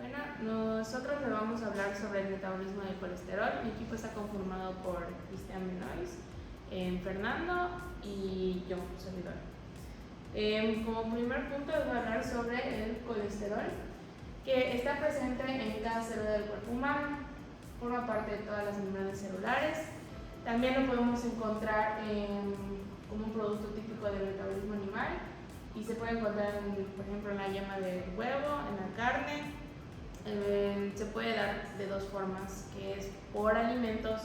Bueno, nosotros le vamos a hablar sobre el metabolismo del colesterol. Mi equipo está conformado por Cristian Benoist, Fernando y yo, servidor. Como primer punto les voy a hablar sobre el colesterol, que está presente en cada célula del cuerpo humano, forma parte de todas las membranas celulares. También lo podemos encontrar como un producto típico del metabolismo animal y se puede encontrar, por ejemplo, en la yema del huevo, en la carne. Se puede dar de dos formas, que es por alimentos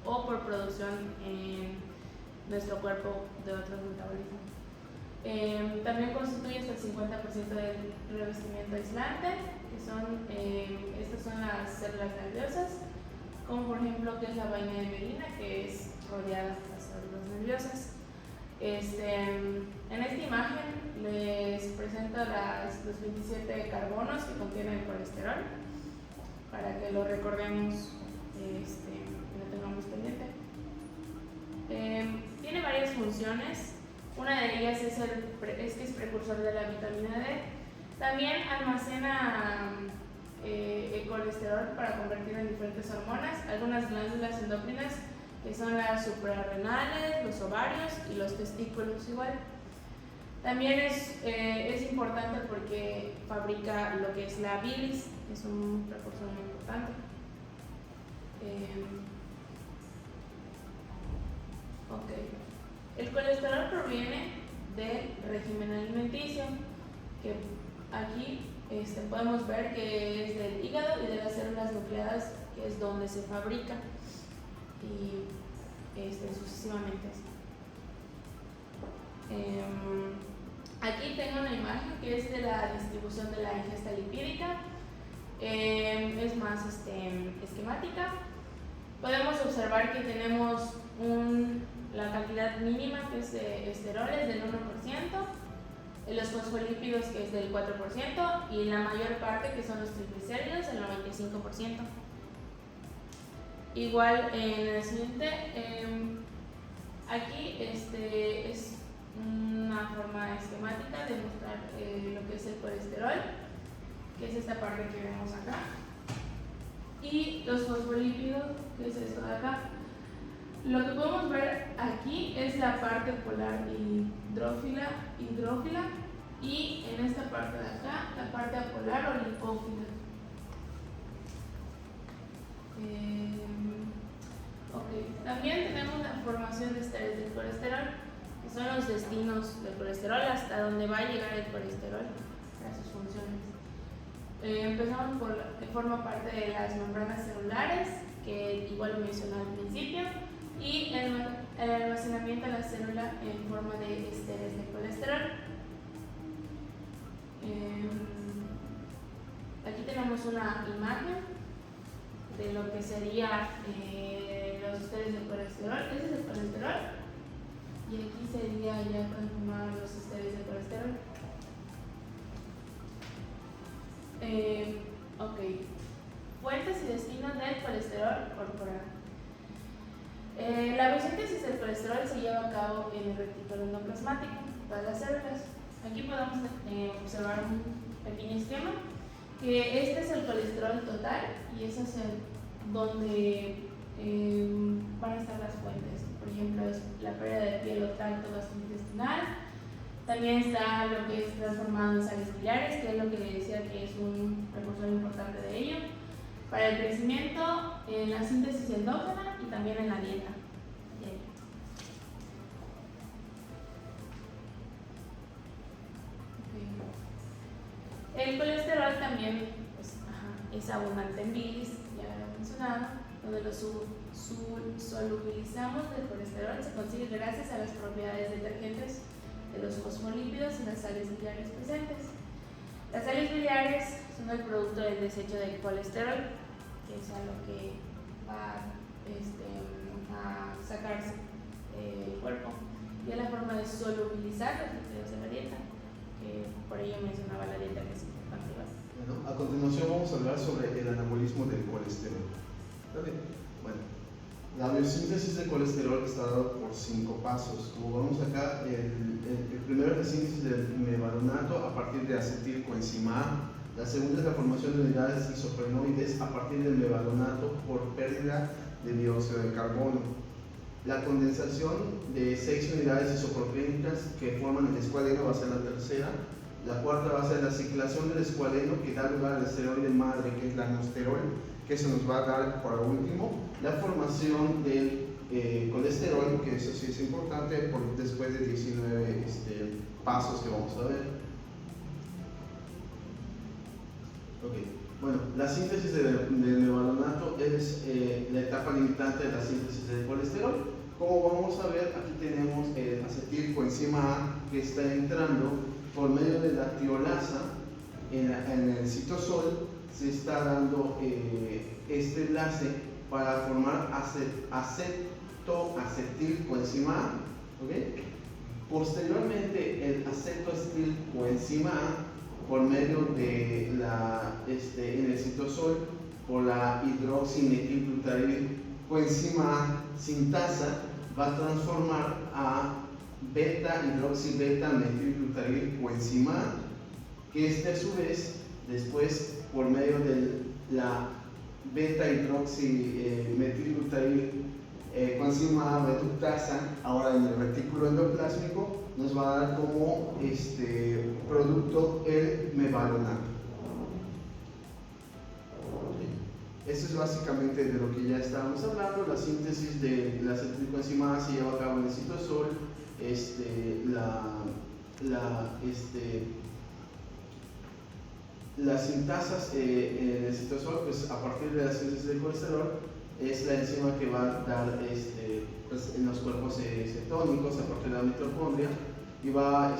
o por producción en nuestro cuerpo de otros metabolismos. También constituye hasta el 50% del revestimiento aislante, que son, estas son las células nerviosas, como por ejemplo que es la vaina de Melina, que es rodeada por las células nerviosas. En esta imagen les presento los 27 carbonos que contiene el colesterol, para que lo recordemos y lo tengamos pendiente. Tiene varias funciones. Una de ellas es que es precursor de la vitamina D. También almacena el colesterol para convertirlo en diferentes hormonas, algunas glándulas endocrinas que son las suprarrenales, los ovarios y los testículos igual. También es importante porque fabrica lo que es la bilis, que es un precursor muy importante. El colesterol proviene del régimen alimenticio, que aquí podemos ver que es del hígado y de las células nucleadas, que es donde se fabrica, y sucesivamente. Aquí tengo una imagen que es de la distribución de la ingesta lipídica. Es más esquemática. Podemos observar que tenemos la cantidad mínima, que es de esteroles, del 1%, los fosfolípidos, que es del 4%, y la mayor parte, que son los triglicéridos, el 95%. Igual en el siguiente, aquí es una forma esquemática de mostrar lo que es el colesterol, que es esta parte que vemos acá, y los fosfolípidos, que es esto de acá. Lo que podemos ver aquí es la parte polar hidrófila, y en esta parte de acá la parte apolar o lipófila. También tenemos la formación de esteroles del colesterol, que son los destinos del colesterol, hasta donde va a llegar el colesterol para sus funciones. Empezamos por lo que forma parte de las membranas celulares, que igual lo mencioné al principio, y el almacenamiento de la célula en forma de esteres de colesterol. Aquí tenemos una imagen de lo que sería los esteres de colesterol. Ese es el colesterol, y aquí sería ya conformar los esteres de colesterol. Fuentes y destinos del colesterol corporal. La biosíntesis del colesterol se lleva a cabo en el retículo endoplasmático, todas las células. Aquí podemos observar un pequeño esquema, que este es el colesterol total, y ese es donde van a estar las fuentes. Por ejemplo, es la pérdida de piel o tracto gastrointestinal. También está lo que es transformado en sales biliares, que es lo que le decía que es un precursor importante de ello, para el crecimiento, en la síntesis endógena y también en la dieta. El colesterol también es abundante en bilis, ya lo he mencionado, donde lo solubilizamos del colesterol se consigue gracias a las propiedades detergentes de los fosfolípidos y las sales biliares presentes. Las sales biliares son el producto del desecho del colesterol, que es a lo que va a sacarse el cuerpo, y es la forma de solubilizar los líquidos de la dieta, que por ello mencionaba la dieta, que es importante. Bueno, a continuación vamos a hablar sobre el anabolismo del colesterol. Bueno, la biosíntesis del colesterol está dado por 5 pasos. Como vemos acá, el primero es la síntesis del mevaronato a partir de acetilcoenzima A, La segunda es la formación de unidades isoprenoides a partir del mevalonato por pérdida de dióxido de carbono. La condensación de 6 unidades isopropénicas que forman el escualeno va a ser la tercera. La cuarta va a ser la ciclación del escualeno que da lugar al esteroide madre, que es la anosterol, que eso nos va a dar por último la formación del colesterol, que eso sí es importante después de 19 pasos que vamos a ver. Okay. Bueno, la síntesis del mevalonato es la etapa limitante de la síntesis del colesterol. Como vamos a ver, aquí tenemos el acetilcoenzima A que está entrando por medio de la tiolasa en el citosol. Se está dando este enlace para formar acetilcoenzima A. ¿Okay? Posteriormente, el acetoacetilcoenzima A por medio de en el citosol por la hidroximetilglutaridilcoenzima A sintasa va a transformar a beta-hidroxibeta-metilglutaridilcoenzima A, que a su vez después por medio de la beta-hidroximetilglutaridilcoenzima A reductasa, ahora en el retículo endoplásmico, nos va a dar como producto el mevalonato. Esto es básicamente de lo que ya estábamos hablando. La síntesis de la acetilcoenzima A se lleva a cabo en el citosol. Las sintasas en el citosol, pues a partir de la síntesis del colesterol, es la enzima que va a dar pues, en los cuerpos cetónicos a partir de la mitocondria, y va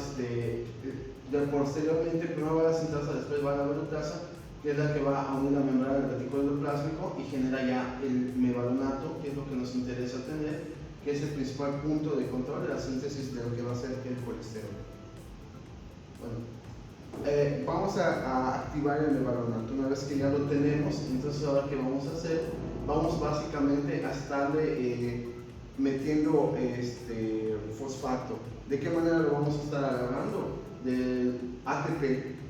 posteriormente, primero va la sintasa, después va la reductasa, que es la que va a unir la membrana del retículo endoplásmico y genera ya el mevalonato, que es lo que nos interesa tener, que es el principal punto de control de la síntesis de lo que va a ser el colesterol. Bueno, vamos a activar el mevalonato. Una vez que ya lo tenemos, entonces ahora ¿qué vamos a hacer? Vamos básicamente a estarle metiendo fosfato. ¿De qué manera lo vamos a estar agarrando? Del ATP,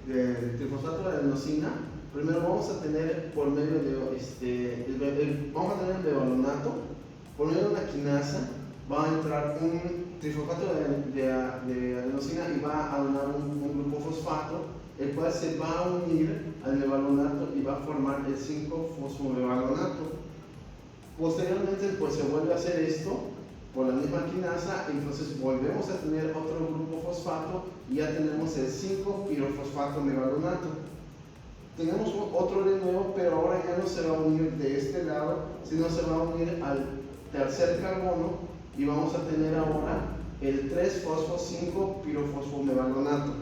del trifosfato de adenosina. Primero vamos a tener por medio de vamos a tener el mevalonato, por medio de una quinasa va a entrar un trifosfato de adenosina y va a donar un grupo fosfato, el cual se va a unir al mevalonato y va a formar el 5-fosfomevalonato. Posteriormente, pues se vuelve a hacer esto por la misma quinasa, entonces volvemos a tener otro grupo fosfato y ya tenemos el 5-pirofosfato mevalonato. Tenemos otro de nuevo, pero ahora ya no se va a unir de este lado, sino se va a unir al tercer carbono y vamos a tener ahora el 3-fosfo-5-pirofosfomevalonato.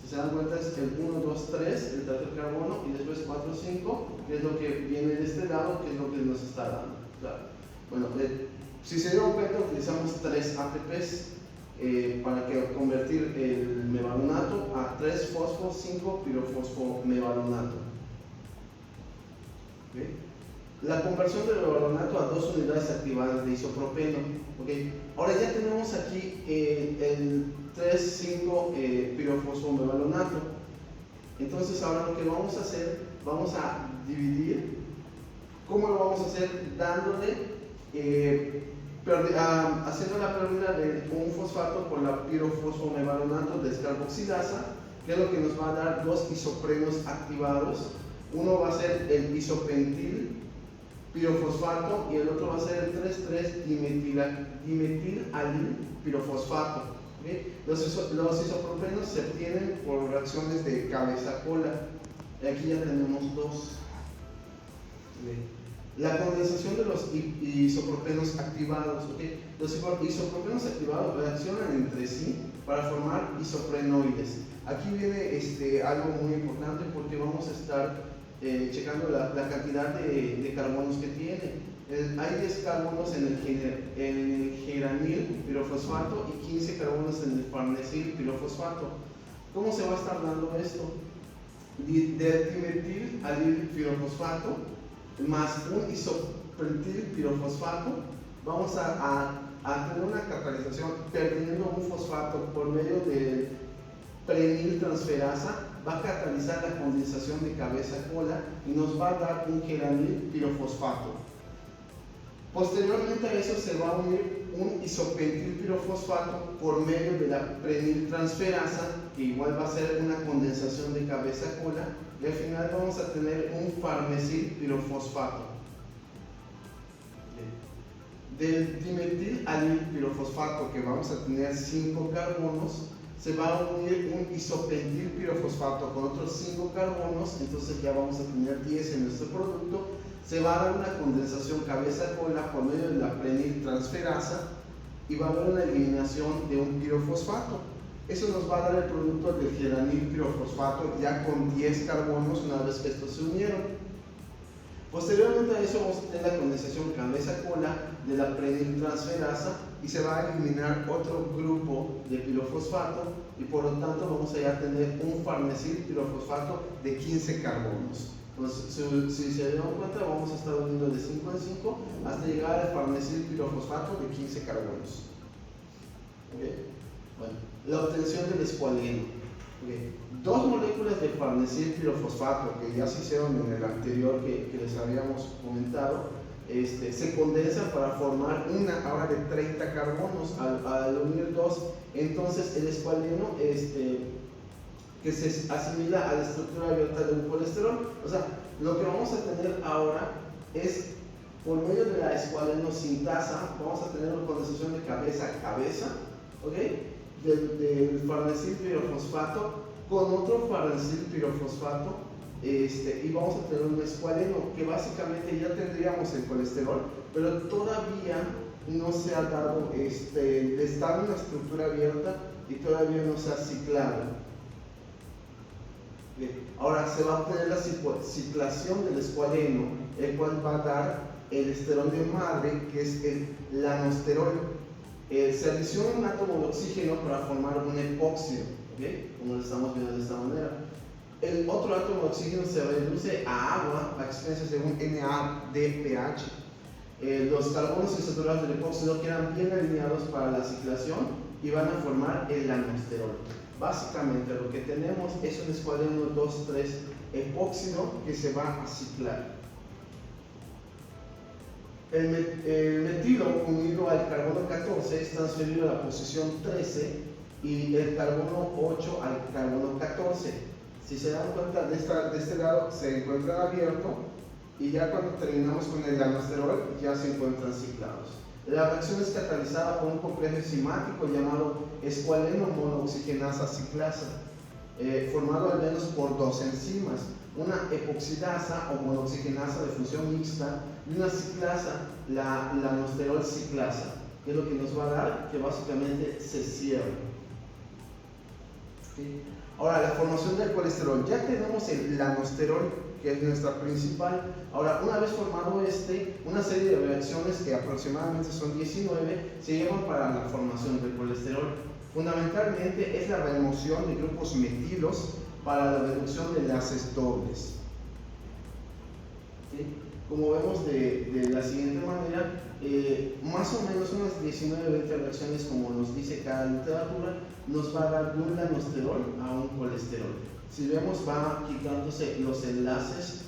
Si se dan cuenta es el 1, 2, 3, el tercer carbono, y después 4, 5, que es lo que viene de este lado, que es lo que nos está dando. Claro. Bueno, si se dieron cuenta, utilizamos 3 ATPs para convertir el mevalonato a 3-fosfo-5-pirofosfomevalonato. ¿Okay? La conversión del mevalonato a 2 unidades activadas de isopropeno. ¿Okay? Ahora ya tenemos aquí el 3,5-pirofosfomevalonato. Entonces ahora lo que vamos a hacer, vamos a dividir. ¿Cómo lo vamos a hacer? Dándole haciendo la pérdida de un fosfato por la pirofosfomevalonato descarboxilasa, que es lo que nos va a dar 2 isoprenos activados. Uno va a ser el isopentil pirofosfato y el otro va a ser el 3,3-dimetilalil pirofosfato. ¿Okay? Los isopropenos se obtienen por reacciones de cabeza-cola. Aquí ya tenemos 2. ¿Okay? La condensación de los isopropenos activados. ¿Okay? Los isopropenos activados reaccionan entre sí para formar isoprenoides. Aquí viene algo muy importante porque vamos a estar checando la cantidad de carbonos que tiene. Hay 10 carbonos en el geranil pirofosfato y 15 carbonos en el farnesil pirofosfato. ¿Cómo se va a estar dando esto? De dimetilalil pirofosfato más un isopentil pirofosfato, vamos a tener una catalización perdiendo un fosfato por medio de preniltransferasa va a catalizar la condensación de cabeza-cola y nos va a dar un geranil pirofosfato. Posteriormente a eso se va a unir un isopentil pirofosfato por medio de la preniltransferasa, que igual va a ser una condensación de cabeza-cola, y al final vamos a tener un farnesil pirofosfato. Del dimetil alil pirofosfato, que vamos a tener 5 carbonos, se va a unir un isopentil pirofosfato con otros 5 carbonos, entonces ya vamos a tener 10 en nuestro producto. Se va a dar una condensación cabeza-cola por medio de la preniltransferasa y va a haber una eliminación de un pirofosfato. Eso nos va a dar el producto del geranil pirofosfato ya con 10 carbonos una vez que estos se unieron. Posteriormente a eso vamos a tener la condensación cabeza-cola de la preniltransferasa y se va a eliminar otro grupo de pirofosfato y por lo tanto vamos a ya tener un farnesil pirofosfato de 15 carbonos. Entonces, si se dieron cuenta, vamos a estar uniendo de 5 en 5 hasta llegar al farnesil pirofosfato de 15 carbonos. ¿Okay? Bueno, la obtención del escualeno. Okay. 2 moléculas de farnesil pirofosfato que ya se hicieron en el anterior que les habíamos comentado, se condensan para formar una ahora de 30 carbonos. Al unir 2, entonces el escualeno que se asimila a la estructura abierta de un colesterol. O sea, lo que vamos a tener ahora es, por medio de la escualenosintasa, vamos a tener una condensación de cabeza a cabeza, ¿ok? Del farnesil pirofosfato con otro farnesil pirofosfato, y vamos a tener un escualeno que básicamente ya tendríamos el colesterol, pero todavía no se ha dado, está en una estructura abierta y todavía no se ha ciclado. Ahora se va a obtener la ciclación del escualeno, el cual va a dar el esterol de madre, que es el lanosterol. Se adiciona un átomo de oxígeno para formar un epóxido, ¿okay? Como lo estamos viendo de esta manera. El otro átomo de oxígeno se reduce a agua a expensas de un NADPH. Los carbonos insaturados del epóxido quedan bien alineados para la ciclación y van a formar el lanosterol. Básicamente lo que tenemos es un escualeno 2,3 epóxido que se va a ciclar. El metilo unido al carbono 14 es transferido a la posición 13 y el carbono 8 al carbono 14. Si se dan cuenta, de este lado se encuentra abierto y ya cuando terminamos con el lanosterol ya se encuentran ciclados. La reacción es catalizada por un complejo enzimático llamado escualeno monooxigenasa ciclasa, formado al menos por 2 enzimas, una epoxidasa o monooxigenasa de función mixta y una ciclasa, la lanosterol ciclasa, que es lo que nos va a dar que básicamente se cierra. ¿Okay? Ahora, la formación del colesterol. Ya tenemos el lanosterol, que es nuestra principal. Ahora, una vez formado una serie de reacciones que aproximadamente son 19 se llevan para la formación del colesterol. Fundamentalmente es la remoción de grupos metilos para la reducción de enlaces dobles. ¿Sí? Como vemos de la siguiente manera, más o menos unas 19-20 reacciones, como nos dice cada literatura, nos va a dar de un lanosterol a un colesterol. Si vemos, va quitándose los enlaces,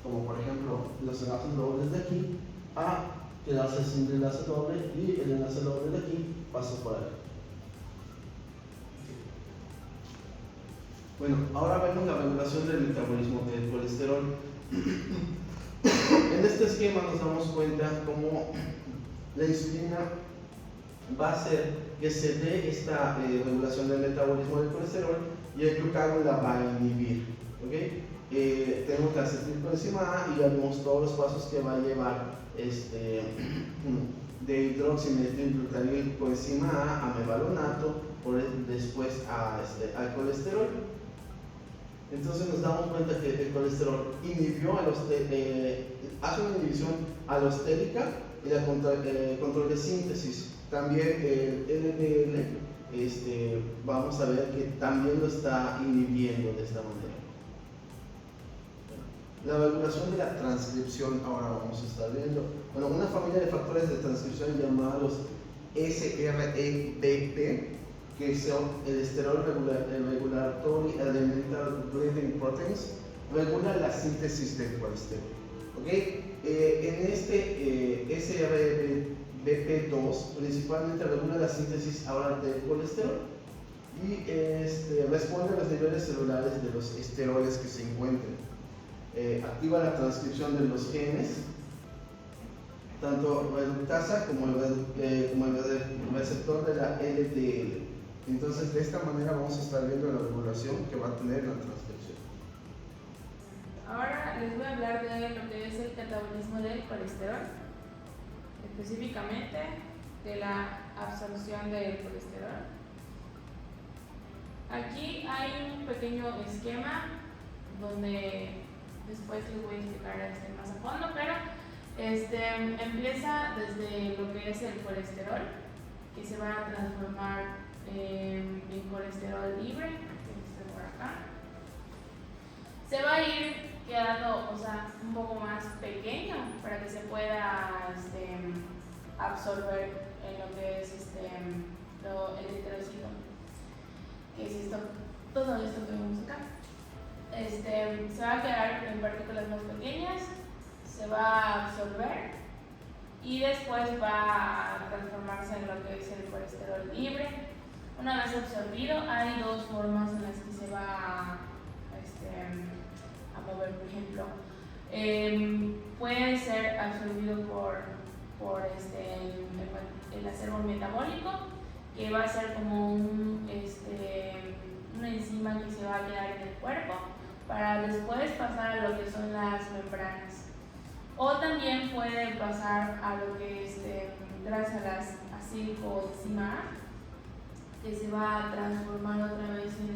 como por ejemplo los enlaces dobles de aquí, a quedarse sin enlace doble, y el enlace doble de aquí pasa por aquí. Bueno, ahora vemos la regulación del metabolismo del colesterol. En este esquema nos damos cuenta cómo la insulina va a hacer que se dé esta regulación del metabolismo del colesterol y el glucagón la va a inhibir. ¿Okay? Tenemos la acetilcoenzima A y ya vemos todos los pasos que va a llevar de hidroximetilglutanilcoenzima A mevalonато, después al colesterol. Entonces nos damos cuenta que el colesterol inhibió hace una inhibición alostérica y la control de síntesis. También el LDL, vamos a ver que también lo está inhibiendo de esta manera. La regulación de la transcripción, ahora vamos a estar viendo. Bueno, una familia de factores de transcripción llamados SREBP, que son el esterol regulatory elemental building proteins, regula la síntesis del colesterol. ¿Okay? En este SRBP2 principalmente regula la síntesis ahora del colesterol y responde a los niveles celulares de los esteroles que se encuentren. Activa la transcripción de los genes, tanto reductasa como el receptor de la LDL. Entonces, de esta manera vamos a estar viendo la regulación que va a tener la transcripción. Ahora les voy a hablar de lo que es el catabolismo del colesterol, específicamente de la absorción del colesterol. Aquí hay un pequeño esquema donde después les voy a explicar más a fondo, pero empieza desde lo que es el colesterol, que se va a transformar en colesterol libre, que está por acá. Se va a ir quedando, un poco más pequeño para que se pueda absorber en lo que es el heterocito, que es todo esto que vemos acá. Se va a quedar en partículas más pequeñas, se va a absorber y después va a transformarse en lo que es el colesterol libre. Una vez absorbido, hay dos formas en las que se va a mover. Por ejemplo, puede ser absorbido por el acervo metabólico, que va a ser como una enzima que se va a quedar en el cuerpo para después pasar a lo que son las membranas. O también puede pasar a lo que es grasa acilcoenzima A, que se va a transformar otra vez en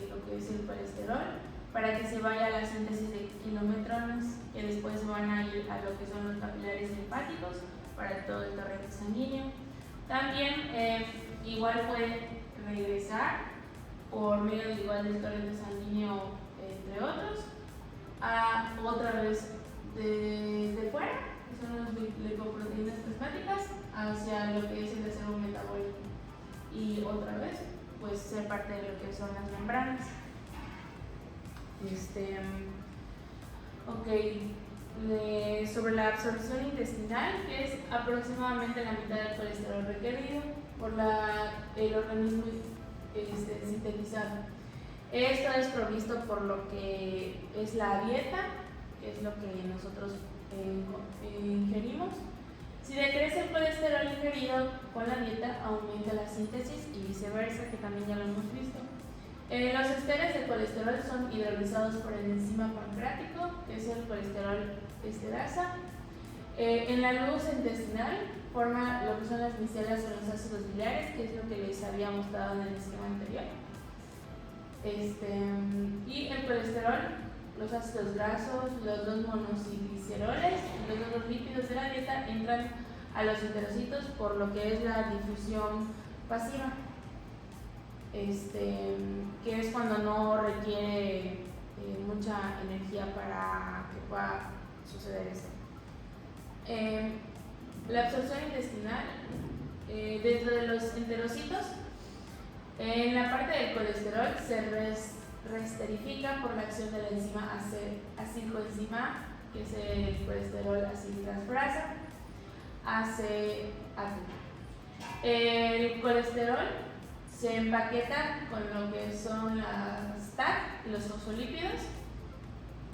lo que es el colesterol, para que se vaya a la síntesis de kilometrones, que después van a ir a lo que son los capilares linfáticos para todo el torrente sanguíneo. También igual puede regresar por medio del torrente sanguíneo, entre otros, a otra vez de fuera, que son las lipoproteínas plasmáticas, hacia lo que es el acervo metabólico, y otra vez pues ser parte de lo que son las membranas. Sobre la absorción intestinal, que es aproximadamente la mitad del colesterol requerido por el organismo sintetizado. Esto es provisto por lo que es la dieta, que es lo que nosotros ingerimos. Si decrece el colesterol ingerido con la dieta, aumenta la síntesis y viceversa, que también ya lo hemos visto. Los esteres de colesterol son hidrolizados por el enzima pancreático, que es el colesterol esterasa. En la luz intestinal forma lo que son las micelas o los ácidos biliares, que es lo que les había mostrado en el esquema anterior. Y el colesterol, los ácidos grasos, los dos monogliceroles, los dos lípidos de la dieta entran a los enterocitos por lo que es la difusión pasiva, que es cuando no requiere mucha energía para que pueda suceder esto. La absorción intestinal dentro de los enterocitos, en la parte del colesterol se reesterifica por la acción de la enzima acilcoenzima A, que es el colesterol aciltransferasa, ACAT. El colesterol se empaqueta con lo que son las TAC y los fosfolípidos,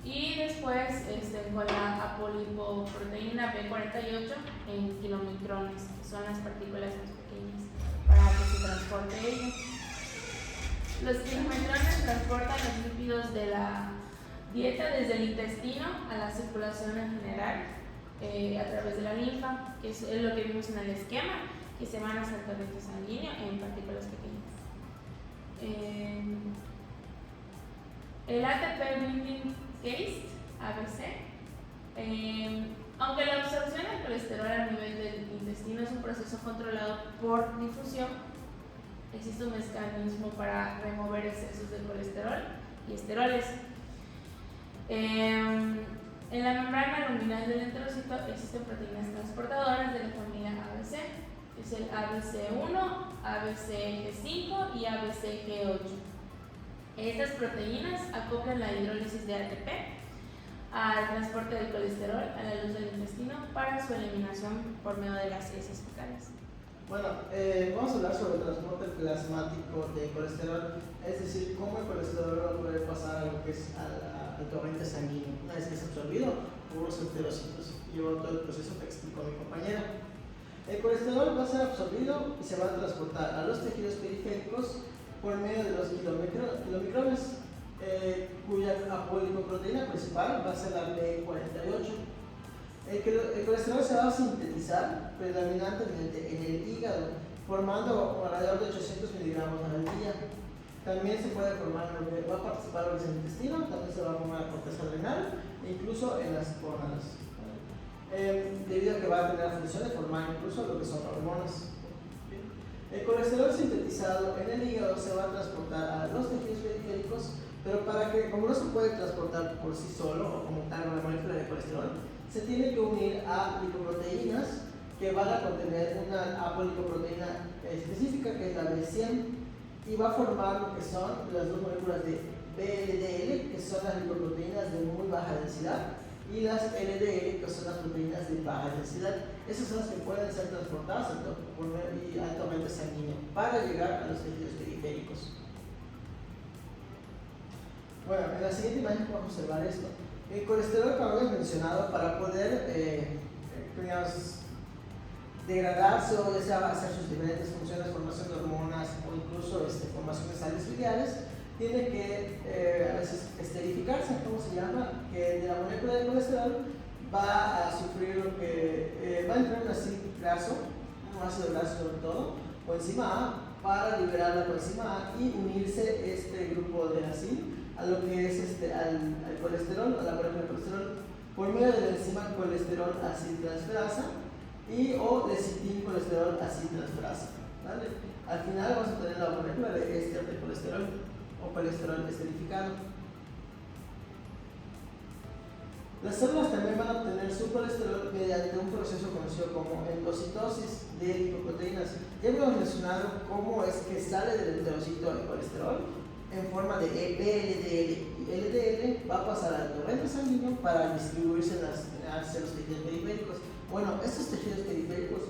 y después con la apolipoproteína B48 en kilomicrones, que son las partículas más pequeñas, para que se transporte ello. Los kilometrones transportan los lípidos de la dieta desde el intestino a la circulación en general, a través de la linfa, que es lo que vimos en el esquema, que se van hacia el torrente sanguíneo en partículas pequeñas. El ATP binding case, ABC, aunque la absorción del colesterol a nivel del intestino es un proceso controlado por difusión, existe un mecanismo para remover excesos de colesterol y esteroles. En la membrana luminal del enterocito existen proteínas transportadoras de la familia ABC. Es el ABC1, ABCG5 y ABCG8. Estas proteínas acoplan la hidrólisis de ATP al transporte del colesterol a la luz del intestino para su eliminación por medio de las heces fecales. Bueno, vamos a hablar sobre el transporte plasmático de colesterol, es decir, cómo el colesterol va a poder pasar a lo que es al torrente sanguíneo una vez que es absorbido por los enterocitos. Yo todo el proceso que explicó mi compañera. El colesterol va a ser absorbido y se va a transportar a los tejidos periféricos por medio de los kilomicrones, cuya apolipoproteína principal va a ser la B48. El colesterol se va a sintetizar predominantemente en el hígado, formando alrededor de 800 miligramos al día. También se puede formar, va a participar en el intestino, también se va a formar la corteza adrenal e incluso en las gónadas. Debido a que va a tener la función de formar incluso lo que son hormonas. El colesterol sintetizado en el hígado se va a transportar a los tejidos periféricos, pero como no se puede transportar por sí solo o como tal una molécula de colesterol, se tiene que unir a lipoproteínas que van a contener una apolipoproteína específica que es la B100 y va a formar lo que son las dos moléculas de VLDL, que son las lipoproteínas de muy baja densidad, y las LDL, que son las proteínas de baja densidad. Esas son las que pueden ser transportadas y altamente sanguíneo para llegar a los tejidos periféricos. Bueno, en la siguiente imagen podemos observar esto. El colesterol, como habíamos mencionado, para poder degradarse o ya sea hacer sus diferentes funciones, formación de hormonas o incluso formación de sales biliares, tiene que a veces esterificarse, ¿cómo se llama? Que de la molécula de colesterol va a sufrir lo que va a entrar un ácido graso sobre todo, coenzima A, para liberar la coenzima A y unirse este grupo de ácido a lo que es al colesterol, a la molécula de colesterol, por medio de la enzima colesterol aciltransferasa o lecitincolesterol aciltransferasa, ¿vale? Al final vamos a tener la molécula de éster de colesterol o colesterol esterificado. Las células también van a obtener su colesterol mediante un proceso conocido como endocitosis de lipoproteínas. Ya hemos mencionado cómo es que sale del enterocito el colesterol en forma de VLDL y LDL va a pasar al torrente sanguíneo para distribuirse hacia los tejidos periféricos. Bueno, estos tejidos periféricos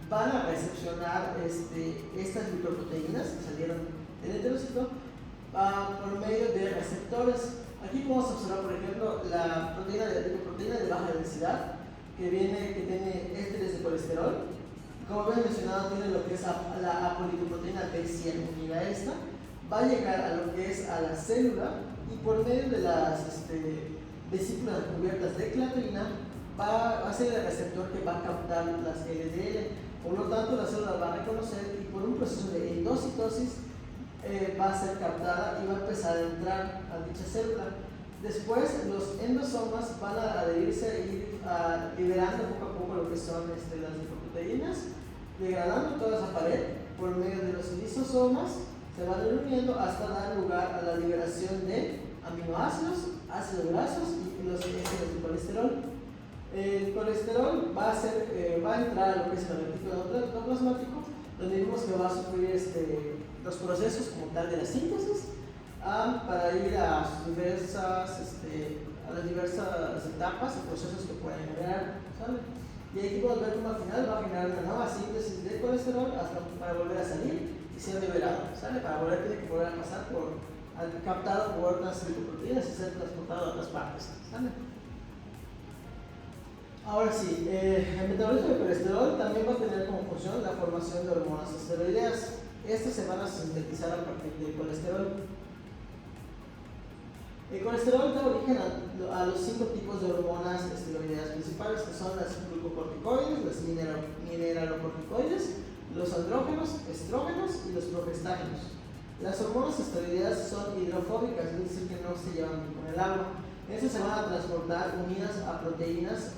van a recepcionar estas lipoproteínas que salieron del enterocito por medio de receptores. Aquí podemos observar, por ejemplo, la lipoproteína de baja densidad que tiene ésteres de colesterol. Como había mencionado, tiene lo que es la apolipoproteína B100 unida a esta. Va a llegar a lo que es a la célula y por medio de las vesículas cubiertas de clatrina va a ser el receptor que va a captar las LDL. Por lo tanto, la célula va a reconocer y por un proceso de endocitosis va a ser captada y va a empezar a entrar a dicha célula. Después, los endosomas van a adherirse e ir liberando poco a poco lo que son las lipoproteínas, degradando toda esa pared por medio de los lisosomas. Se van reuniendo hasta dar lugar a la liberación de aminoácidos, ácidos grasos y los ésteres de colesterol. El colesterol va a entrar a lo que es el retículo endoplasmático, donde vimos que va a sufrir los procesos como tal de la síntesis para ir a las diversas etapas y procesos que pueden generar, ¿sale? Y aquí podemos ver cómo al final va a generar una nueva síntesis de colesterol para volver a salir y ser liberado, ¿sale? Para tiene que volver a pasar captado por otras lipoproteínas y ser transportado a otras partes, ¿sale? Ahora sí, el metabolismo del colesterol también va a tener como función la formación de hormonas esteroideas. Estas se van a sintetizar a partir del colesterol. El colesterol da origen a los 5 tipos de hormonas esteroideas principales, que son las glucocorticoides, las mineralocorticoides, los andrógenos, estrógenos y los progestágenos. Las hormonas esteroideas son hidrofóbicas, es decir, que no se llevan con el agua. Estas se van a transportar unidas a proteínas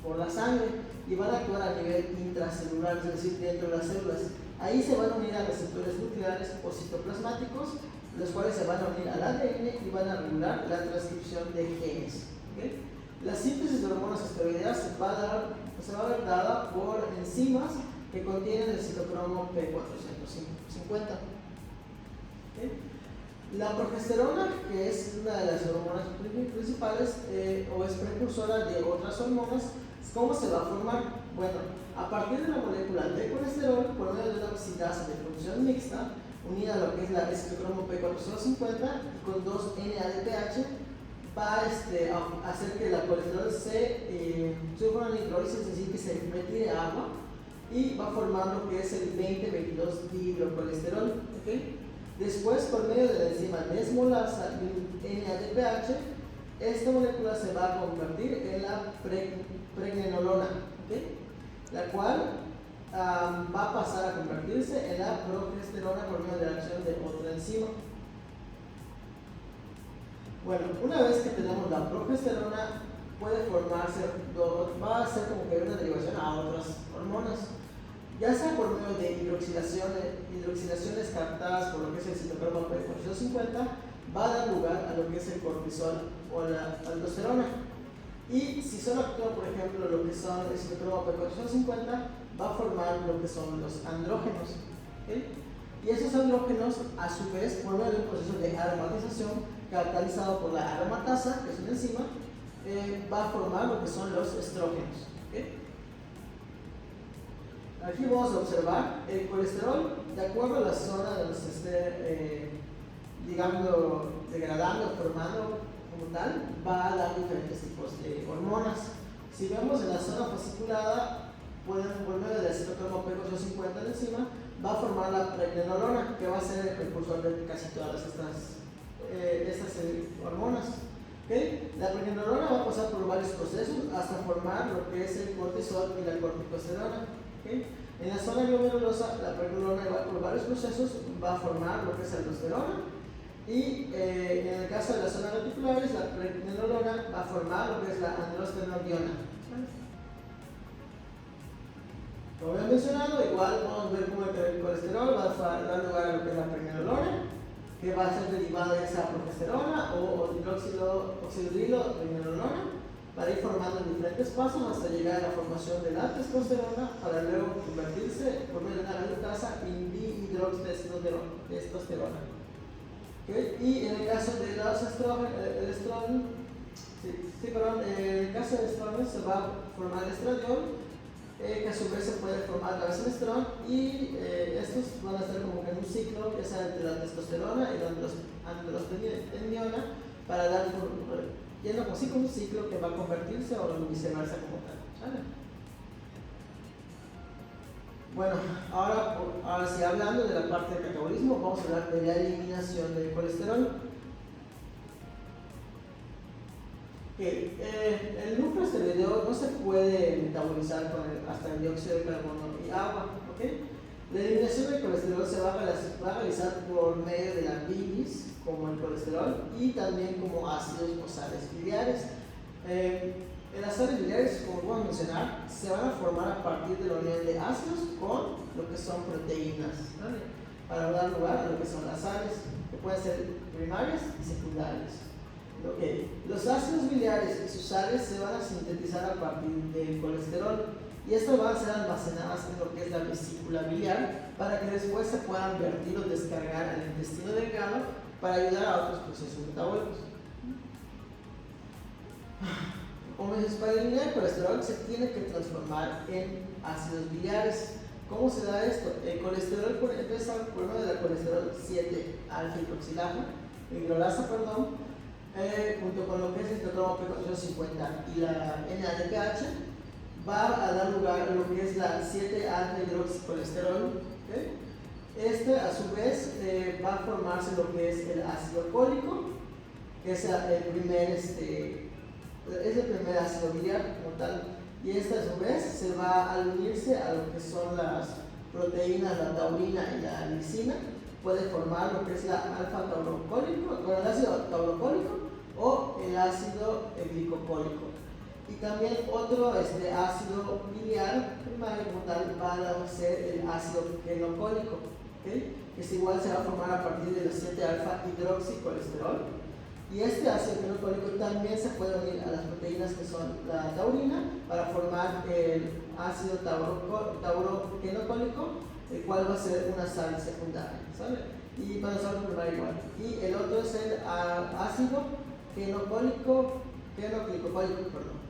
por la sangre y van a actuar a nivel intracelular, es decir, dentro de las células. Ahí se van a unir a receptores nucleares o citoplasmáticos, los cuales se van a unir al ADN y van a regular la transcripción de genes. ¿Okay? La síntesis de hormonas esteroideas se va a ver dada por enzimas que contienen el citocromo P450. ¿Okay? La progesterona, que es una de las hormonas principales o es precursora de otras hormonas, ¿cómo se va a formar? Bueno, a partir de la molécula de colesterol, por medio de una oxidasa de función mixta, unida a lo que es la citocromo P450 y con 2 NADPH, va a hacer que la colesterol se sufra una hidrólisis, es decir, que se retire agua y va a formar lo que es el 20-22 dihidrocolesterol. ¿Okay? Después, por medio de la enzima desmolasa NADPH, esta molécula se va a convertir en la pregnenolona, ¿okay? La cual va a pasar a convertirse en la progesterona por medio de la acción de otra enzima. Bueno, una vez que tenemos la progesterona, puede formarse, va a ser como que una derivación a otras hormonas, ya sea por medio de hidroxilaciones captadas por lo que es el citocromo P450, va a dar lugar a lo que es el cortisol o la aldosterona. Y si solo actúa, por ejemplo, lo que son el citocromo P450, va a formar lo que son los andrógenos. ¿Okay? Y esos andrógenos, a su vez, por medio de un proceso de aromatización catalizado por la aromatasa, que es una enzima, va a formar lo que son los estrógenos. ¿Okay? Aquí vamos a observar el colesterol, de acuerdo a la zona donde se esté, digamos, degradando, formando como tal, va a dar diferentes tipos de hormonas. Si vemos en la zona fasciculada, por medio del citocromo P450 de enzima, va a formar la pregnenolona, que va a ser el precursor de casi todas estas hormonas. ¿Okay? La pregnenolona va a pasar por varios procesos hasta formar lo que es el cortisol y la corticosterona. ¿Okay? En la zona glomerulosa, la pregnenolona va por varios procesos, va a formar lo que es la aldosterona, y en el caso de las zonas reticulares, la pregnenolona va a formar lo que es la androstenediona. Como he mencionado, igual vamos a ver cómo el colesterol va a dar lugar a lo que es la pregnenolona, que va a ser derivada de esa progesterona o oxidrilo pregnenolona, para ir formando en diferentes pasos hasta llegar a la formación de la testosterona, para luego convertirse por medio de una reductasa en dihidrotestosterona. ¿Okay? Y en el caso de los estrógenos, en el caso del estrógeno se va a formar el estradiol, que a su vez se puede formar la vez el estrón, y estos van a estar como que en un ciclo, ya sea entre la testosterona y la androstenediona, para dar yendo así con un ciclo que va a convertirse o viceversa como tal. ¿Sale? Bueno, ahora sí, hablando de la parte del catabolismo, vamos a hablar de la eliminación del colesterol. Okay. El núcleo esteroideo no se puede metabolizar hasta el dióxido de carbono y agua. ¿Okay? La eliminación del colesterol se va a realizar por medio de la bilis, como el colesterol, y también como ácidos o sales biliares. Las sales biliares, como vamos a mencionar, se van a formar a partir de la unión de ácidos con lo que son proteínas, ¿vale? Para dar lugar a lo que son las sales, que pueden ser primarias y secundarias. Okay. Los ácidos biliares y sus sales se van a sintetizar a partir del colesterol, y estas van a ser almacenadas en lo que es la vesícula biliar, para que después se puedan vertir o descargar al intestino delgado para ayudar a otros procesos metabólicos. Como dices, para eliminar el colesterol se tiene que transformar en ácidos biliares. ¿Cómo se da esto? El colesterol empieza por medio del colesterol 7-alfa hidrolasa, junto con lo que es el citocromo P450 y la NADPH, va a dar lugar a lo que es la 7-alfa hidroxicolesterol. ¿Okay? Este, a su vez, va a formarse lo que es el ácido cólico, que es el primer ácido biliar como tal, y este a su vez se va a unirse a lo que son las proteínas, la taurina y la lisina, puede formar lo que es la alfa-taurocólico, bueno, el ácido taurocólico o el ácido glicocólico. Y también otro ácido biliar primario como tal va a ser el ácido genocólico, ¿okay? Que es igual, se va a formar a partir de la 7-alfa hidroxicolesterol. Y este ácido genocólico también se puede unir a las proteínas que son la taurina para formar el ácido tauroquenocólico, el cual va a ser una sal secundaria, ¿sale? Y para nosotros primario igual. Y el otro es el ácido quenoclicopólico, perdón.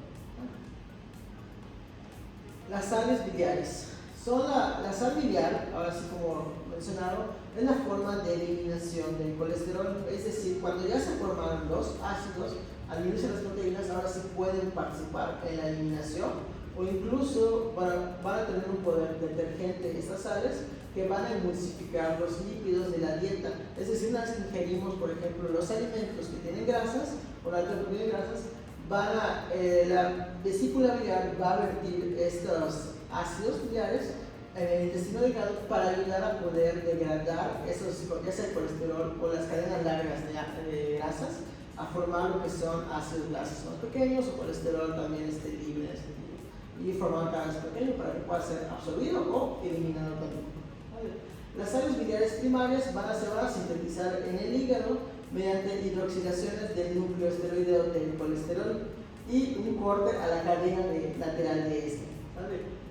Las sales biliares. La sal biliar, ahora sí como mencionaron, es la forma de eliminación del colesterol. Es decir, cuando ya se formaron dos ácidos, al unirse las proteínas, ahora sí pueden participar en la eliminación o incluso van a tener un poder detergente estas sales que van a emulsificar los lípidos de la dieta. Es decir, una vez que ingerimos, por ejemplo, los alimentos que tienen grasas o la alta cantidad de grasas, la vesícula biliar va a vertir estos ácidos biliares en el intestino delgado para ayudar a poder degradar esos, ya sea el colesterol o las cadenas largas de grasas, a formar lo que son ácidos grasos más pequeños o colesterol también libre y formar cada vez pequeño para que pueda ser absorbido o eliminado también. Las sales biliares primarias van a sintetizar en el hígado mediante hidroxilaciones del núcleo esteroideo del colesterol y un corte a la cadena lateral de este.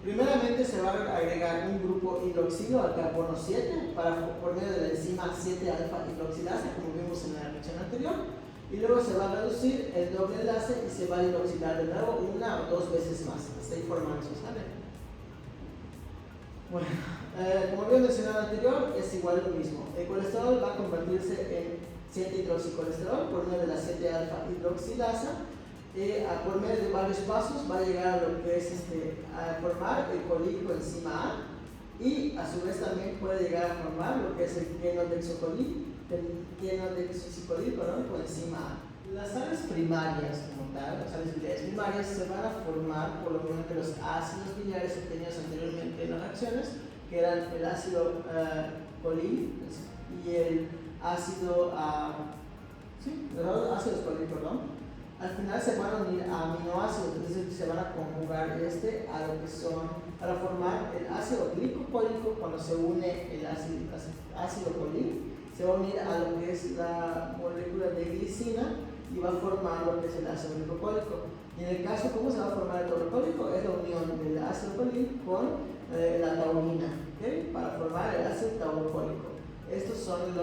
Primeramente se va a agregar un grupo hidroxilo al carbono 7 por medio de la enzima 7-alfa hidroxilasa, como vimos en la reacción anterior, y luego se va a reducir el doble enlace y se va a hidroxilar de nuevo una o dos veces más, hasta ahí formándose, ¿sale? Bueno, como había mencionado anterior, es igual lo mismo. El colesterol va a convertirse en 7-hidroxicolesterol por medio de la 7-alfa hidroxilasa. Por medio de varios pasos va a llegar a lo que es a formar el coliccoenzima A y a su vez también puede llegar a formar lo que es el coenzima A. Las sales primarias como tal, las sales biliares primarias se van a formar por lo menos de los ácidos biliares obtenidos anteriormente en las reacciones, que eran el ácido colil y el ácido ácidos colil, perdón. Al final se van a unir a aminoácidos, es decir, se van a conjugar a lo que son, para formar el ácido glicopólico. Cuando se une el ácido colil, se va a unir a lo que es la molécula de glicina y va a formar lo que es el ácido glicopólico. Y en el caso, ¿cómo se va a formar el taurocólico? Es la unión del ácido colil con la taurina, ¿okay? Para formar el ácido taurocólico. Estos son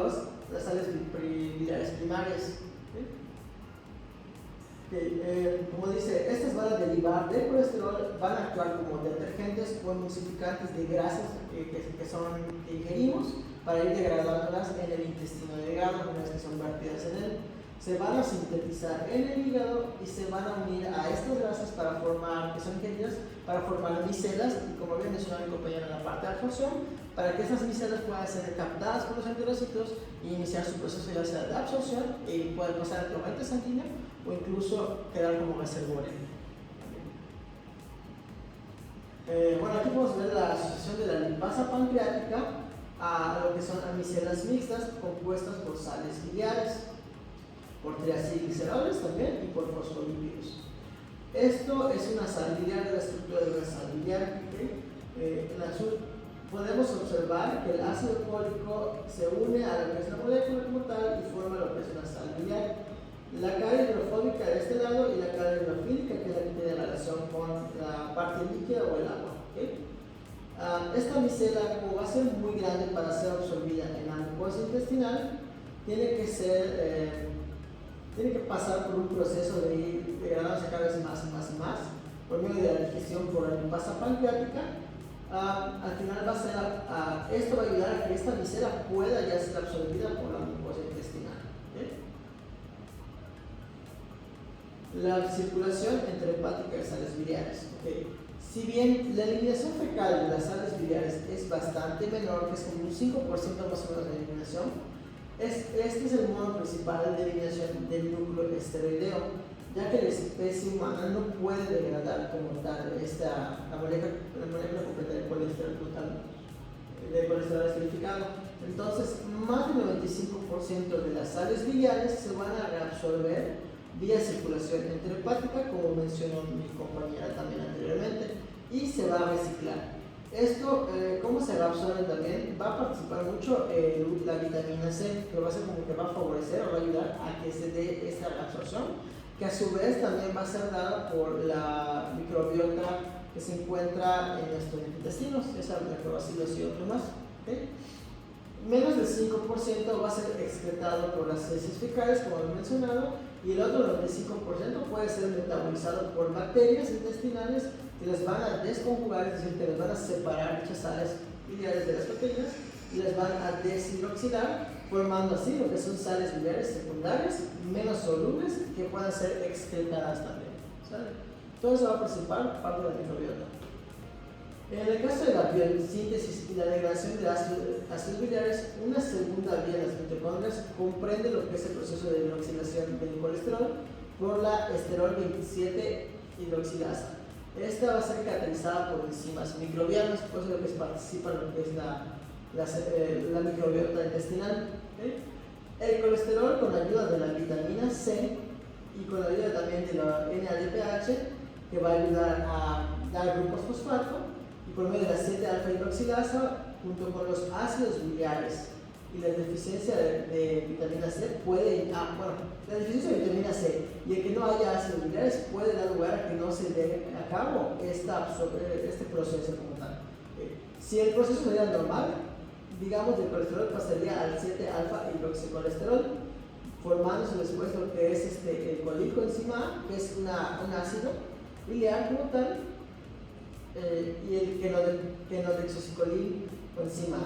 las sales biliares primarias. Como dice, estas van a derivar del colesterol, van a actuar como detergentes o emulsificantes de grasas que ingerimos para ir degradándolas en el intestino delgado, una vez que son vertidas en él. Se van a sintetizar en el hígado y se van a unir a estas grasas para formar, que son ingeridas, para formar micelas, y como había mencionado mi compañero en la parte de absorción, para que estas micelas puedan ser captadas por los enterocitos y iniciar su proceso ya sea de absorción y pueden pasar al torrente sanguíneo o incluso quedar como reservorio. Bueno, aquí podemos ver la asociación de la lipasa pancreática a lo que son micelas mixtas compuestas por sales biliares, por triacilgliceroles también y por fosfolípidos. Esto es una sal biliar, de la estructura de una sal biliar. En azul podemos observar que el ácido fólico se une a lo que es la molécula como tal y forma lo que es una sal biliar. La carga hidrofóbica de este lado y la carga hidrofílica, que es la que tiene relación con la parte líquida o el agua. ¿Okay? Esta micela, como va a ser muy grande para ser absorbida en la mucosa intestinal, tiene que pasar por un proceso de ir degradándose cada vez más y más y más por medio de la digestión por la lipasa pancreática. Al final esto va a ayudar a que esta micela pueda ya ser absorbida por la mucosa intestinal. ¿Okay? La circulación entre hepática y sales biliares. ¿Okay? Si bien la eliminación fecal de las sales biliares es bastante menor, que es como un 5% más o menos de eliminación, este es el modo principal de eliminación del núcleo esteroideo, ya que la especie humana no puede degradar como tal la molécula completa de colesterol total, de colesterol esterificado. Entonces, más del 95% de las sales biliares se van a reabsorber vía circulación enterohepática, como mencionó mi compañera también anteriormente, y se va a reciclar. Esto, ¿cómo se reabsorbe también? Va a participar mucho la vitamina C, que va a ser como que va a favorecer o va a ayudar a que se dé esta reabsorción, que a su vez también va a ser dada por la microbiota que se encuentra en nuestros intestinos, esa lactobacillus y otro más. ¿Okay? Menos del 5% va a ser excretado por las heces fecales, como he mencionado, y el otro 95% puede ser metabolizado por bacterias intestinales que les van a desconjugar, es decir, que les van a separar dichas sales biliares de las proteínas y les van a deshidroxidar, formando así lo que son sales biliares secundarias, menos solubles, que puedan ser excretadas también. ¿Sale? Todo eso va a participar parte de la microbiota. En el caso de la biosíntesis y la degradación de ácidos biliares, una segunda vía de las mitocondrias comprende lo que es el proceso de hidroxilación del colesterol por la esterol 27 hidroxilasa. Esta va a ser catalizada por enzimas microbianas, por eso lo que participa en lo que es la microbiota intestinal. ¿Okay? El colesterol, con la ayuda de la vitamina C y con la ayuda también de la NADPH, que va a ayudar a dar grupos fosfato, y por medio de la 7-alfa hidroxilasa, junto con los ácidos biliares y la deficiencia de vitamina C la deficiencia de vitamina C y el que no haya ácidos biliares puede dar lugar a que no se dé a cabo este proceso como tal. Si el proceso sería normal, digamos, el colesterol pasaría al 7-alfa hidroxicolesterol, formándose después lo que es el coliccoenzima A, que es un ácido biliar como tal, y el quenodexocicolin-coenzima A.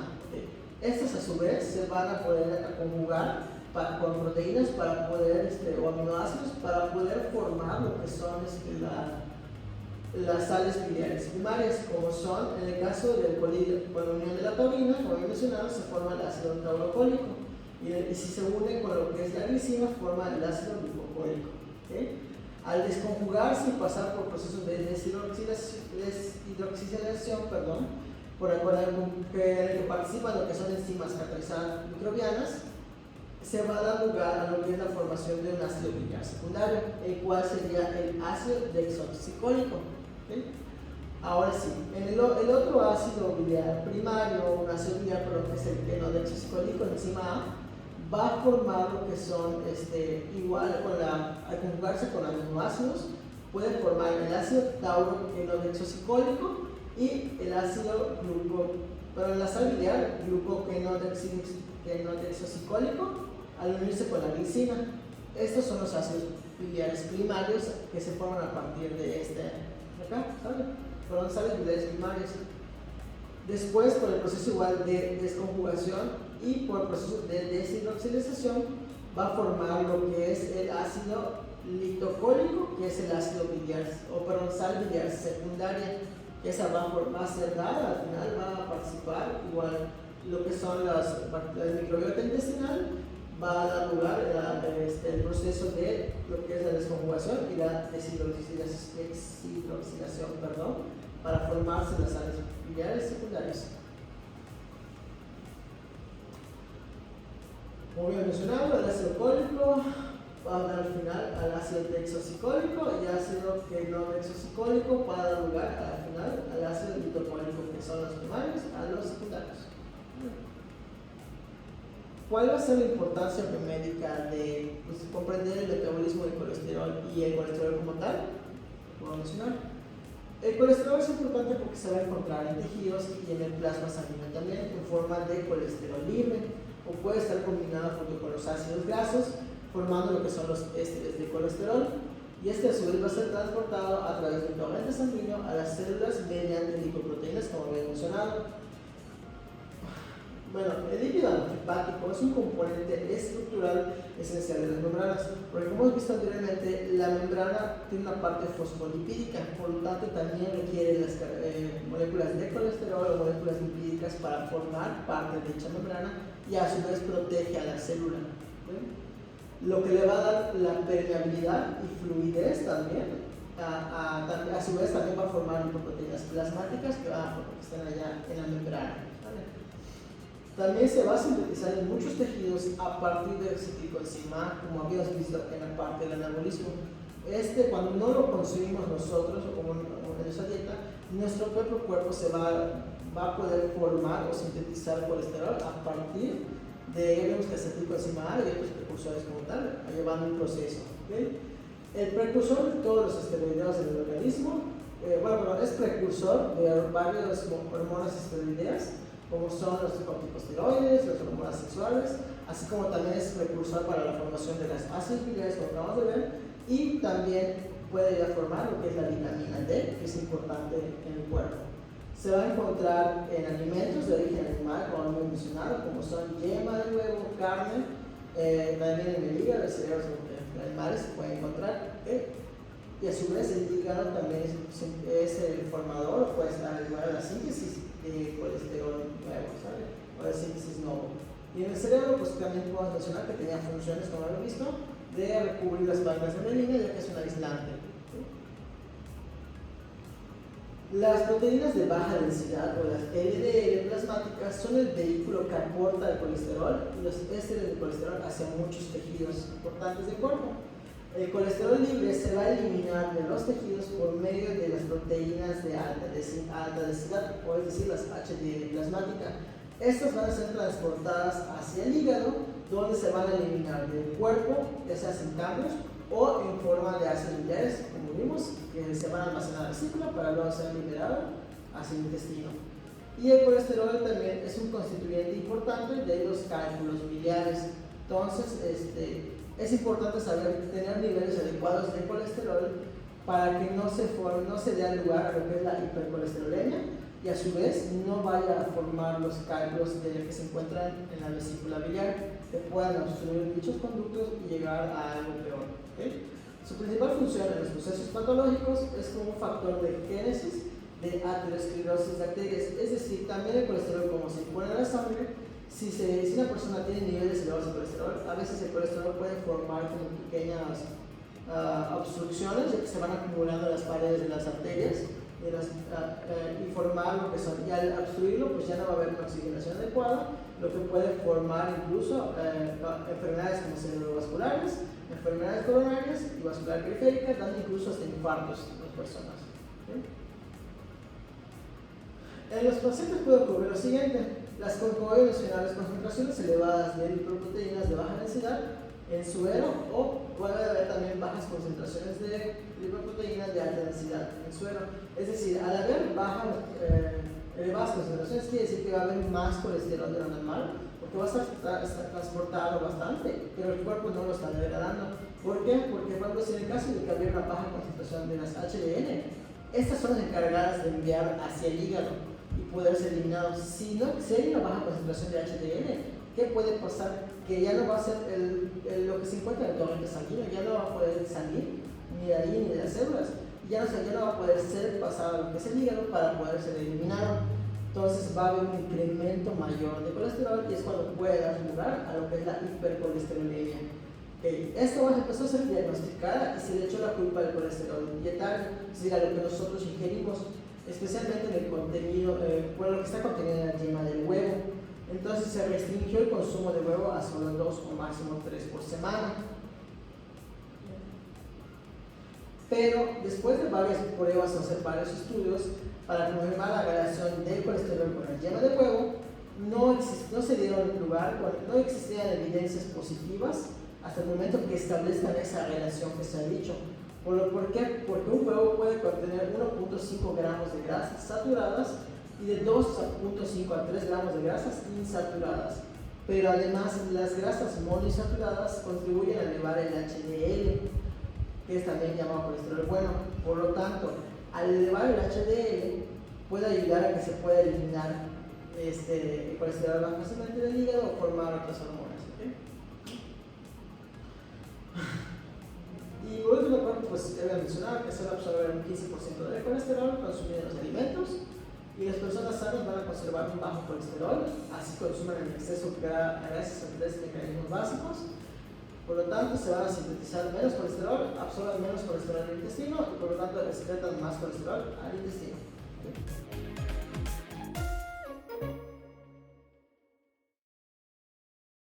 Estas a su vez se van a poder conjugar con proteínas para poder, o aminoácidos para poder formar lo que son las sales biliares primarias, como son en el caso del con la unión de la taurina, como he mencionado, se forma el ácido taurocólico, y si se une con lo que es la glicina, forma el ácido glucocólico. ¿Okay? Al desconjugarse y pasar por procesos de deshidroxilación, por el que participan lo que son enzimas catalizadas microbianas, se va a dar lugar a lo que es la formación de un ácido biliar secundario, el cual sería el ácido desoxicólico. ¿Okay? Ahora sí, el otro ácido biliar primario, un ácido biliar, pero que es el quenodexocicólico, enzima A, va a formar lo que son, igual al conjugarse con aminoácidos, puede formar el ácido tauro-quenodexocicólico y el ácido pero en la sal biliar, glucoquenodexocicólico, al unirse con la glicina. Estos son los ácidos biliares primarios que se forman a partir de acá, ¿saben? Fueron sales biliares primarias. Después, por el proceso igual de desconjugación y por el proceso de deshidroxilación, va a formar lo que es el ácido litocólico, que es el ácido biliar, sal biliar secundaria. Esa va a ser dada, al final va a participar igual lo que son la microbiota intestinal, va a dar lugar al proceso de lo que es la desconjugación y la deshidroxilación, para formarse las sales biliares secundarias. Como bien mencionado, el ácido cólico va a dar al final al ácido desoxicólico y el ácido quenodexocicólico va a dar lugar al final al ácido litocólico, que son los primarios, a los secundarios. ¿Cuál va a ser la importancia biomédica de comprender el metabolismo del colesterol y el colesterol como tal? Puedo mencionar. El colesterol es importante porque se va a encontrar en tejidos y en el plasma sanguíneo también en forma de colesterol libre, o puede estar combinado junto con los ácidos grasos, formando lo que son los ésteres de colesterol, y a su vez va a ser transportado a través del torrente sanguíneo a las células mediante lipoproteínas, como había mencionado. Bueno, el lípido hepático es un componente estructural esencial de las membranas, porque como hemos visto anteriormente, la membrana tiene una parte fosfolipídica, por lo tanto también requiere las moléculas de colesterol o moléculas lipídicas para formar parte de dicha membrana, y a su vez protege a la célula. Lo que le va a dar la permeabilidad y fluidez también, a su vez también va a formar lipoproteínas plasmáticas que están allá en la membrana. También se va a sintetizar en muchos tejidos a partir del ciclicoenzima, como habíamos visto en la parte del anabolismo. Cuando no lo consumimos nosotros, o como en esa dieta, nuestro propio cuerpo va a poder formar o sintetizar colesterol a partir de que ciclicoenzima A y otros precursores como tal, llevando un proceso. ¿Okay? El precursor de todos los esteroideos en el organismo es precursor de varias hormonas esteroideas, como son los corticosteroides, las hormonas sexuales, así como también es precursor para la formación de las ácidos biliares, como acabamos de ver, y también puede ya formar lo que es la vitamina D, que es importante en el cuerpo. Se va a encontrar en alimentos de origen animal, como hemos mencionado, como son yema de huevo, carne, también en el hígado, los cerebros animales se pueden encontrar. Y a su vez el hígado también es el formador, o puede estar igual a la síntesis de colesterol nuevo, ¿sabes? O de síntesis nuevo. Y en el cerebro, pues también podemos mencionar que tenía funciones, como hemos visto, de recubrir las placas de mielina, ya que es un aislante. Las proteínas de baja densidad o las LDL plasmáticas son el vehículo que aporta el colesterol y los ésteres de colesterol hacia muchos tejidos importantes del cuerpo. El colesterol libre se va a eliminar de los tejidos por medio de las proteínas de alta densidad, o es decir, las HDL plasmáticas. Estas van a ser transportadas hacia el hígado, donde se van a eliminar del cuerpo, ya sea sin cambios o en forma de ácidos biliares, como vimos, que se van a almacenar en la vesícula para luego ser liberado hacia el intestino. Y el colesterol también es un constituyente importante de los cálculos biliares. Entonces, es importante saber tener niveles adecuados de colesterol para que no se dé lugar a lo que es la hipercolesterolemia y a su vez no vaya a formar los cálculos que se encuentran en la vesícula biliar, que puedan obstruir dichos conductos y llegar a algo peor. ¿Okay? Su principal función en los procesos patológicos es como un factor de génesis de aterosclerosis de arterias, es decir, también el colesterol, como se pone en la sangre, si una persona tiene niveles elevados de colesterol, a veces el colesterol puede formar como pequeñas obstrucciones, ya que se van acumulando en las paredes de las arterias y formar lo que son. Y al obstruirlo, pues ya no va a haber una oxigenación adecuada, lo que puede formar incluso enfermedades como cerebrovasculares, enfermedades coronarias y vascular periférica, dando incluso hasta infartos en las personas. ¿Okay? En los pacientes puede ocurrir lo siguiente: como voy a mencionar, las concentraciones elevadas de lipoproteínas de baja densidad en suero, o puede haber también bajas concentraciones de lipoproteínas de alta densidad en suero. Es decir, al haber elevadas concentraciones, quiere decir que va a haber más colesterol de lo normal, porque va a estar transportado bastante, pero el cuerpo no lo está degradando. ¿Por qué? Porque cuando en el caso de que hubiera una baja concentración de las HDL, estas son las encargadas de enviar hacia el hígado y poder ser eliminados. Si hay una baja concentración de HDL, ¿qué puede pasar? Que ya no va a ser lo que se encuentra en el torrente sanguíneo, ya no va a poder salir ni de ahí ni de las células, ya no va a poder ser pasado a lo que es el hígado para poder ser eliminado. Entonces va a haber un incremento mayor de colesterol y es cuando puede dar lugar a lo que es la hipercolesterolemia. Esto empezó a ser diagnosticada y se le echó la culpa del colesterol dietario, es decir, a lo que nosotros ingerimos, especialmente en el contenido, lo que está contenido en la yema del huevo. Entonces se restringió el consumo de huevo a solo 2 o máximo 3 por semana. Pero después de varias pruebas, hacer varios estudios para confirmar la relación del colesterol con la yema de huevo, no existían evidencias positivas hasta el momento que establezcan esa relación que se ha dicho. ¿Por qué? Porque un huevo puede contener 1.5 gramos de grasas saturadas y de 2.5 a 3 gramos de grasas insaturadas. Pero además las grasas monoinsaturadas contribuyen a elevar el HDL, que es también llamado colesterol bueno. Por lo tanto, al elevar el HDL puede ayudar a que se pueda eliminar el colesterol más fácilmente del hígado o formar otras hormonas. ¿Okay? Y por último, pues debe mencionar que se va a absorber un 15% del colesterol consumido en los alimentos, y las personas sanas van a conservar un bajo colesterol, así consumen en exceso gracias a 3 mecanismos básicos. Por lo tanto, se van a sintetizar menos colesterol, absorben menos colesterol en el intestino y por lo tanto excretan más colesterol al intestino. ¿Okay?